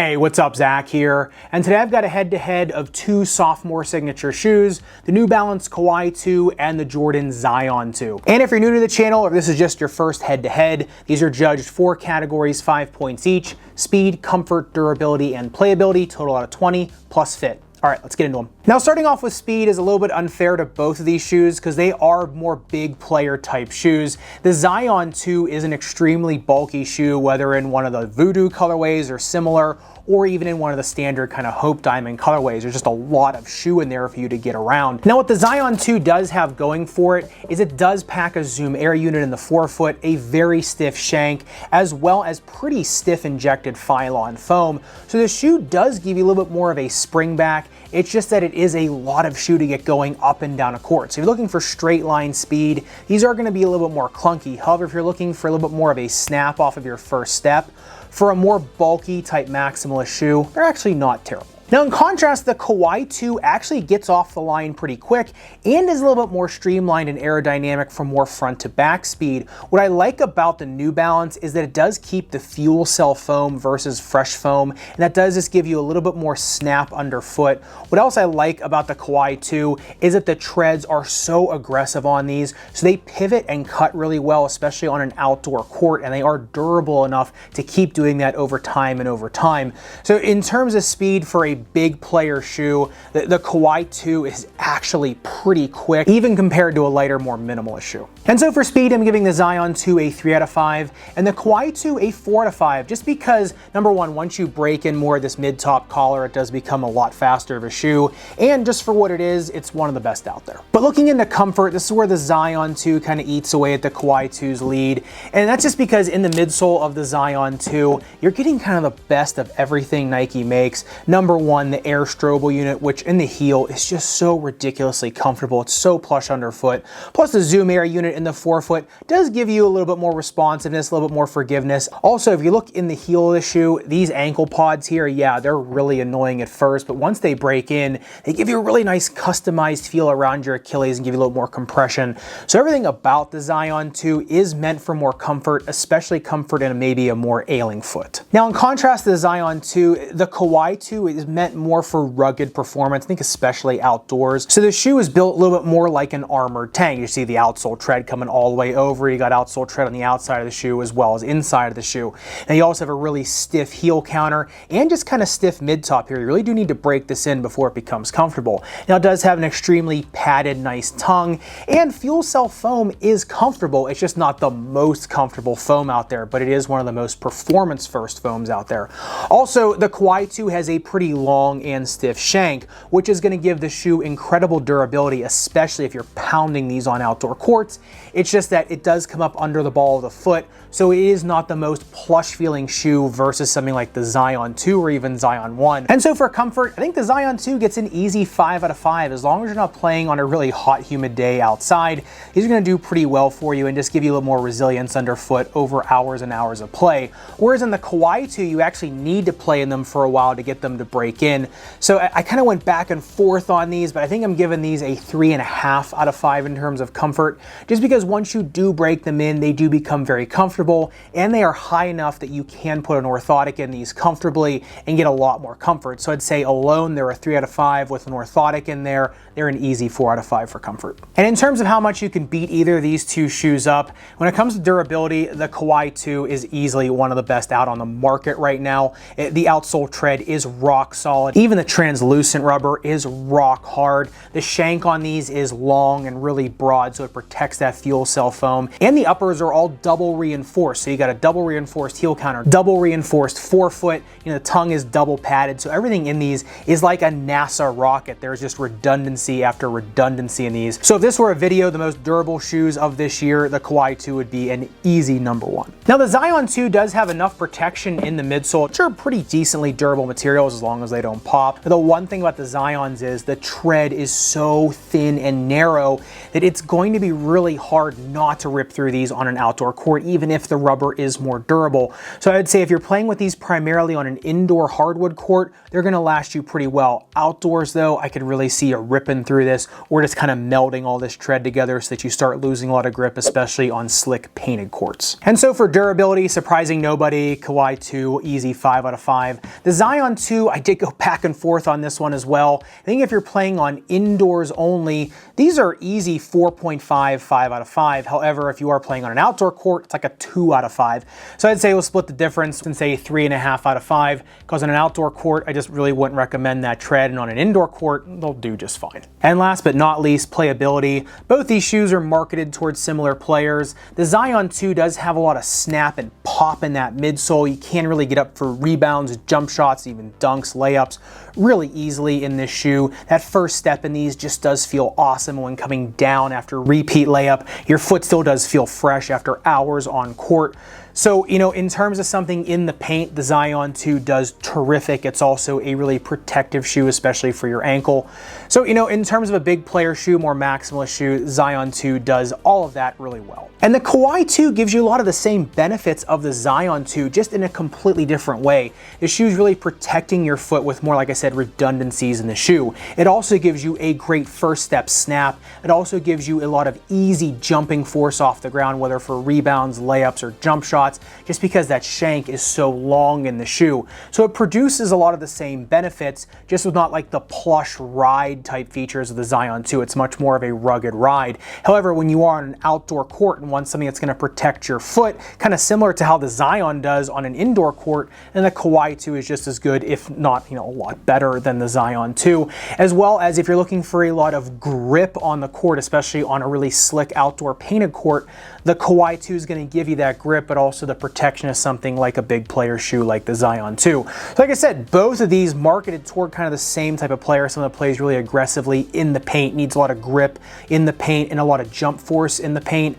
Hey, what's up? Zach here. And today I've got a head-to-head of two sophomore signature shoes, the New Balance Kawhi 2 and the Jordan Zion 2. And if you're new to the channel or this is just your first head-to-head, these are judged 4 categories, 5 points each: speed, comfort, durability, and playability, total out of 20, plus fit. All right, let's get into them. Now, starting off with speed is a little bit unfair to both of these shoes because they are more big player type shoes. The Zion 2 is an extremely bulky shoe, whether in one of the Voodoo colorways or similar, or even in one of the standard kind of Hope Diamond colorways. There's just a lot of shoe in there for you to get around. Now, what the Zion 2 does have going for it is it does pack a Zoom Air unit in the forefoot, a very stiff shank, as well as pretty stiff injected Phylon foam. So the shoe does give you a little bit more of a spring back. It's just that it is a lot of shoe to get going up and down a court. So if you're looking for straight line speed, these are going to be a little bit more clunky. However, if you're looking for a little bit more of a snap off of your first step, for a more bulky type maximalist shoe, they're actually not terrible. Now, in contrast, the Kawhi 2 actually gets off the line pretty quick and is a little bit more streamlined and aerodynamic for more front to back speed. What I like about the New Balance is that it does keep the fuel cell foam versus fresh foam, and that does just give you a little bit more snap underfoot. What else I like about the Kawhi 2 is that the treads are so aggressive on these, so they pivot and cut really well, especially on an outdoor court, and they are durable enough to keep doing that over time and over time. So in terms of speed for a big player shoe, the Kawhi 2 is actually pretty quick, even compared to a lighter, more minimalist shoe. And so for speed, I'm giving the Zion 2 a 3 out of 5 and the Kawhi 2 a 4 out of 5, just because, number one, once you break in more of this mid-top collar, it does become a lot faster of a shoe, and just for what it is, it's one of the best out there. But looking into comfort, this is where the Zion 2 kind of eats away at the Kawhi 2's lead, and that's just because in the midsole of the Zion 2, you're getting kind of the best of everything Nike makes. Number one, the Air Strobel unit, which in the heel is just so ridiculously comfortable. It's so plush underfoot. Plus the Zoom Air unit in the forefoot does give you a little bit more responsiveness, a little bit more forgiveness. Also, if you look in the heel of the shoe, these ankle pods here, yeah, they're really annoying at first, but once they break in, they give you a really nice customized feel around your Achilles and give you a little more compression. So everything about the Zion 2 is meant for more comfort, especially comfort in maybe a more ailing foot. Now, in contrast to the Zion 2, the Kawhi 2 is meant more for rugged performance, I think especially outdoors. So the shoe is built a little bit more like an armored tank. You see the outsole tread coming all the way over. You got outsole tread on the outside of the shoe as well as inside of the shoe. Now you also have a really stiff heel counter and just kind of stiff mid-top here. You really do need to break this in before it becomes comfortable. Now it does have an extremely padded, nice tongue, and fuel cell foam is comfortable. It's just not the most comfortable foam out there, but it is one of the most performance-first foams out there. Also, the Kawhi 2 has a pretty long and stiff shank, which is going to give the shoe incredible durability, especially if you're pounding these on outdoor courts. It's just that it does come up under the ball of the foot, so it is not the most plush feeling shoe versus something like the Zion 2 or even Zion 1. And so for comfort, I think the Zion 2 gets an easy 5 out of 5. As long as you're not playing on a really hot, humid day outside, these are going to do pretty well for you and just give you a little more resilience underfoot over hours and hours of play. Whereas in the Kawhi 2, you actually need to play in them for a while to get them to break in. So I kind of went back and forth on these, but I think I'm giving these a 3.5 out of 5 in terms of comfort, just because once you do break them in, they do become very comfortable, and they are high enough that you can put an orthotic in these comfortably and get a lot more comfort. So I'd say alone, they're a 3 out of 5. With an orthotic in there, they're an easy 4 out of 5 for comfort. And in terms of how much you can beat either of these two shoes up, when it comes to durability, the Kawhi 2 is easily one of the best out on the market right now. The outsole tread is rock solid. Even the translucent rubber is rock hard. The shank on these is long and really broad, so it protects that fuel cell foam. And the uppers are all double reinforced. So you got a double reinforced heel counter, double reinforced forefoot. You know, the tongue is double padded. So everything in these is like a NASA rocket. There's just redundancy after redundancy in these. So if this were a video, the most durable shoes of this year, the Kawhi 2 would be an easy number 1. Now the Zion 2 does have enough protection in the midsole, which are pretty decently durable materials as long as they don't pop. The one thing about the Zions is the tread is so thin and narrow that it's going to be really hard not to rip through these on an outdoor court, even if if the rubber is more durable. So I'd say if you're playing with these primarily on an indoor hardwood court, they're gonna last you pretty well. Outdoors though, I could really see it ripping through this or just kind of melding all this tread together so that you start losing a lot of grip, especially on slick painted courts. And so for durability, surprising nobody, Kawhi 2, easy 5 out of 5. The Zion 2, I did go back and forth on this one as well. I think if you're playing on indoors only, these are easy 4.5, 5 out of 5. However, if you are playing on an outdoor court, it's like a 2 out of 5. So I'd say we'll split the difference and say 3.5 out of 5, because on an outdoor court, I just really wouldn't recommend that tread, and on an indoor court, they'll do just fine. And last but not least, playability. Both these shoes are marketed towards similar players. The Zion 2 does have a lot of snap and pop in that midsole. You can really get up for rebounds, jump shots, even dunks, layups really easily in this shoe. That first step in these just does feel awesome when coming down after repeat layup. Your foot still does feel fresh after hours on court. So, you know, in terms of something in the paint, the Zion 2 does terrific. It's also a really protective shoe, especially for your ankle. So, you know, in terms of a big player shoe, more maximalist shoe, Zion 2 does all of that really well. And the Kawhi 2 gives you a lot of the same benefits of the Zion 2, just in a completely different way. The shoe's really protecting your foot with more, like I said, redundancies in the shoe. It also gives you a great first step snap. It also gives you a lot of easy jumping force off the ground, whether for rebounds, layups, or jump shots, just because that shank is so long in the shoe. So it produces a lot of the same benefits, just with not like the plush ride type features of the Zion 2. It's much more of a rugged ride. However, when you are on an outdoor court and want something that's going to protect your foot, kind of similar to how the Zion does on an indoor court, and the Kawhi 2 is just as good, if not, you know, a lot better than the Zion 2. As well as if you're looking for a lot of grip on the court, especially on a really slick outdoor painted court, the Kawhi 2 is going to give you that grip, but also the protection of something like a big player shoe like the Zion 2. So like I said, both of these marketed toward kind of the same type of player, someone that plays really aggressively in the paint, needs a lot of grip in the paint and a lot of jump force in the paint.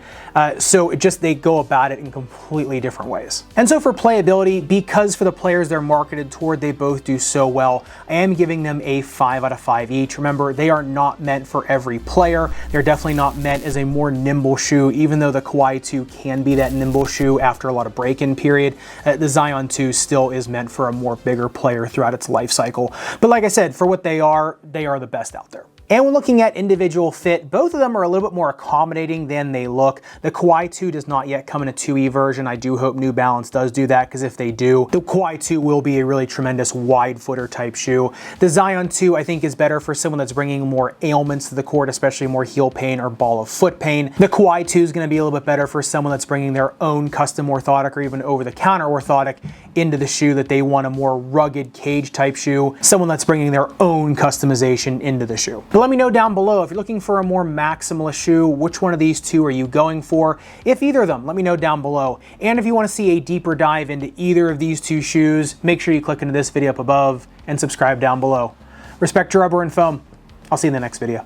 So it just, they go about it in completely different ways. And so for playability, because for the players they're marketed toward, they both do so well, I am giving them a 5 out of 5 each. Remember, they are not meant for every player. They're definitely not meant as a more nimble shoe, even though the Kawhi 2 can be that nimble shoe after a lot of break-in period. The Zion 2 still is meant for a more bigger player throughout its life cycle. But like I said, for what they are the best out there. And when looking at individual fit, both of them are a little bit more accommodating than they look. The Kawhi 2 does not yet come in a 2E version. I do hope New Balance does do that, because if they do, the Kawhi 2 will be a really tremendous wide footer type shoe. The Zion 2 I think is better for someone that's bringing more ailments to the court, especially more heel pain or ball of foot pain. The Kawhi 2 is going to be a little bit better for someone that's bringing their own custom orthotic or even over-the-counter orthotic into the shoe, that they want a more rugged cage type shoe, someone that's bringing their own customization into the shoe. But let me know down below, if you're looking for a more maximalist shoe, which one of these two are you going for? If either of them, let me know down below. And if you want to see a deeper dive into either of these two shoes, make sure you click into this video up above and subscribe down below. Respect your rubber and foam. I'll see you in the next video.